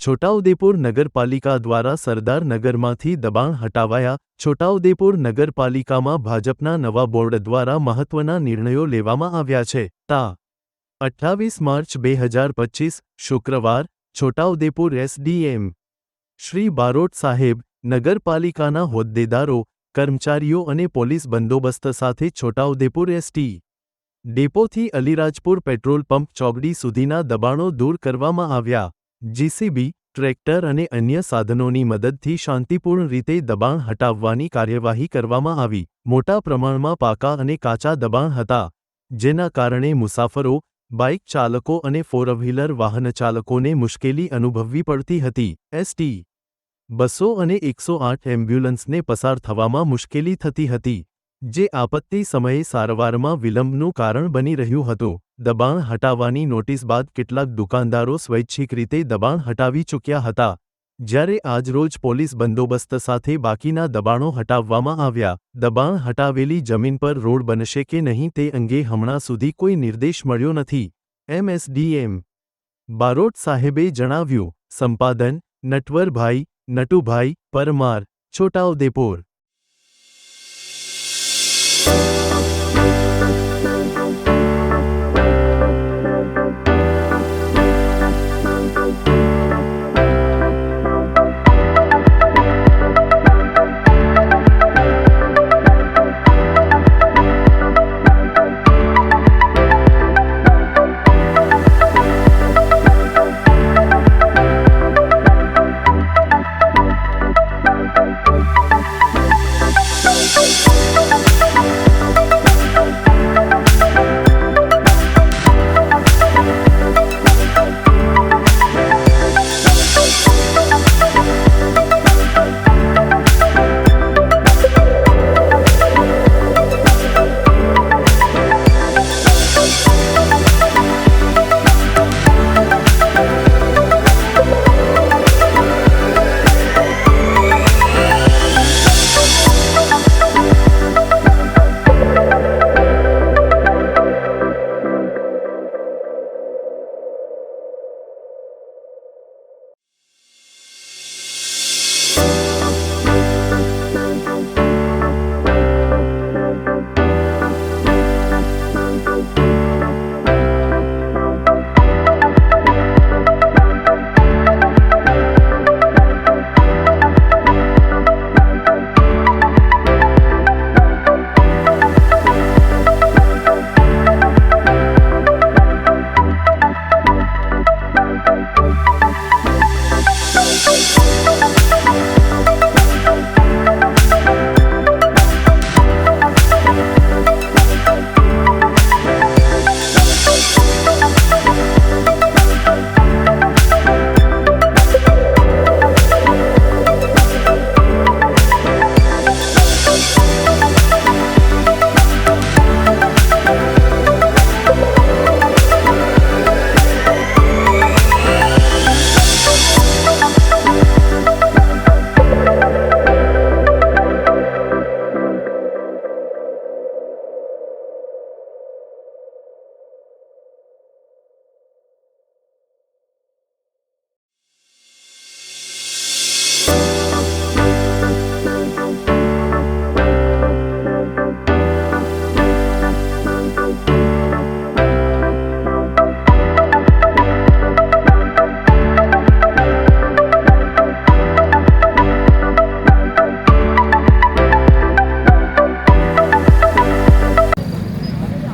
છોટાઉદેપુર નગરપાલિકા દ્વારા સરદાર નગરમાંથી દબાણ હટાવાયા. છોટાઉદેપુર નગરપાલિકામાં ભાજપના નવા બોર્ડ દ્વારા મહત્વના નિર્ણયો લેવામાં આવ્યા છે. તા 28 માર્ચ 2025 શુક્રવાર છોટાઉદેપુર એસડીએમ શ્રી બારોટ સાહેબ, નગરપાલિકાના હોદ્દેદારો, કર્મચારીઓ અને પોલીસ બંદોબસ્ત સાથે છોટાઉદેપુર એસટી ડેપોથી અલીરાજપુર પેટ્રોલ પંપ ચોકડી સુધીના દબાણો દૂર કરવામાં આવ્યા. જીસીબી, ટ્રેક્ટર અને અન્ય સાધનોની મદદથી શાંતિપૂર્ણ રીતે દબાણ હટાવવાની કાર્યવાહી કરવામાં આવી. મોટા પ્રમાણમાં પાકા અને કાચા દબાણ હતા, જેના કારણે મુસાફરો, બાઇક ચાલકો અને ફોર વ્હીલર વાહનચાલકોને મુશ્કેલી અનુભવવી પડતી હતી. એસટી બસો અને 108 એમ્બ્યુલન્સને પસાર થવામાં મુશ્કેલી થતી હતી, જે આપત્તિ સમયે સારવારમાં વિલંબનું કારણ બની રહ્યું હતું. દબાણ હટાવવાની નોટિસ બાદ કેટલાક દુકાનદારો સ્વૈચ્છિક રીતે દબાણ હટાવી ચૂક્યા હતા, જ્યારે આજરોજ પોલીસ બંદોબસ્ત સાથે બાકીના દબાણો હટાવવામાં આવ્યા. દબાણ હટાવેલી જમીન પર રોડ બનશે કે નહીં તે અંગે હમણાં સુધી કોઈ નિર્દેશ મળ્યો નથી, એમ એસડીએમ બારોટ સાહેબે જણાવ્યું. સંપાદન નટવરભાઈ નટુભાઈ પરમાર, છોટાઉદેપુર.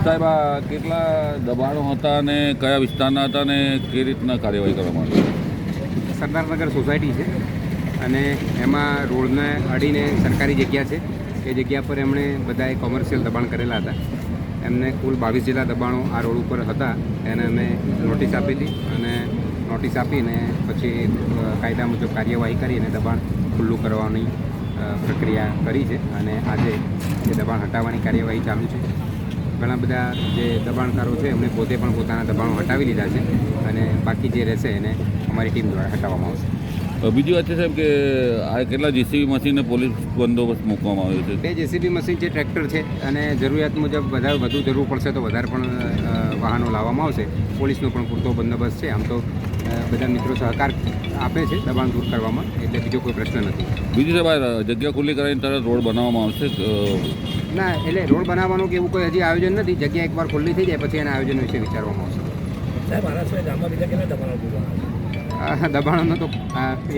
સાહેબ, આ કેટલા દબાણો હતા અને કયા વિસ્તારના હતા અને કઈ રીતના કાર્યવાહી કરવામાં આવી? સરદારનગર સોસાયટી છે અને એમાં રોડને અડીને સરકારી જગ્યા છે. એ જગ્યા પર એમણે બધાએ કોમર્શિયલ દબાણ કરેલા હતા. એમને કુલ 22 જેટલા દબાણો આ રોડ ઉપર હતા. એને અમે નોટિસ આપેલી અને નોટિસ આપીને પછી કાયદા મુજબ કાર્યવાહી કરી અને દબાણ ખુલ્લું કરવાની પ્રક્રિયા કરી છે. અને આજે એ દબાણ હટાવવાની કાર્યવાહી ચાલુ છે. ઘણા બધા જે દબાણકારો છે એમણે પોતે પણ પોતાના દબાણો હટાવી લીધા છે અને બાકી જે રહેશે એને અમારી ટીમ દ્વારા હટાવવામાં આવશે. બીજી વાત છે સાહેબ કે આ કેટલા જેસીબી મશીનને પોલીસ બંદોબસ્ત મૂકવામાં આવ્યો છે? 2 જેસીબી મશીન છે, ટ્રેક્ટર છે અને જરૂરિયાત મુજબ વધુ જરૂર પડશે તો વધારે પણ વાહનો લાવવામાં આવશે. પોલીસનો પણ પૂરતો બંદોબસ્ત છે. આમ તો બધા મિત્રો સહકાર આપે છે દબાણ દૂર કરવામાં, એટલે બીજો કોઈ પ્રશ્ન નથી. બીજી સાહેબ આ જગ્યા ખુલ્લી કરાવીને તરત રોડ બનાવવામાં આવશે? ના, એટલે રોડ બનાવવાનું કે એવું કોઈ હજી આયોજન નથી. જગ્યા એકવાર ખુલ્લી થઈ જાય પછી એના આયોજન વિશે વિચારવામાં આવશે. દબાણોનો તો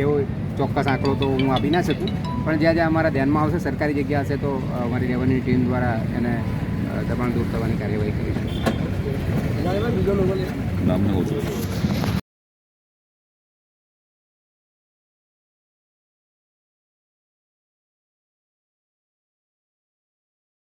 એવો ચોક્કસ આંકડો તો હું આપી ના શકું, પણ જ્યાં જ્યાં અમારા ધ્યાનમાં આવશે સરકારી જગ્યા હશે તો અમારી રેવન્યુ ટીમ દ્વારા એને દબાણ દૂર કરવાની કાર્યવાહી કરીશું. નામને ઓછું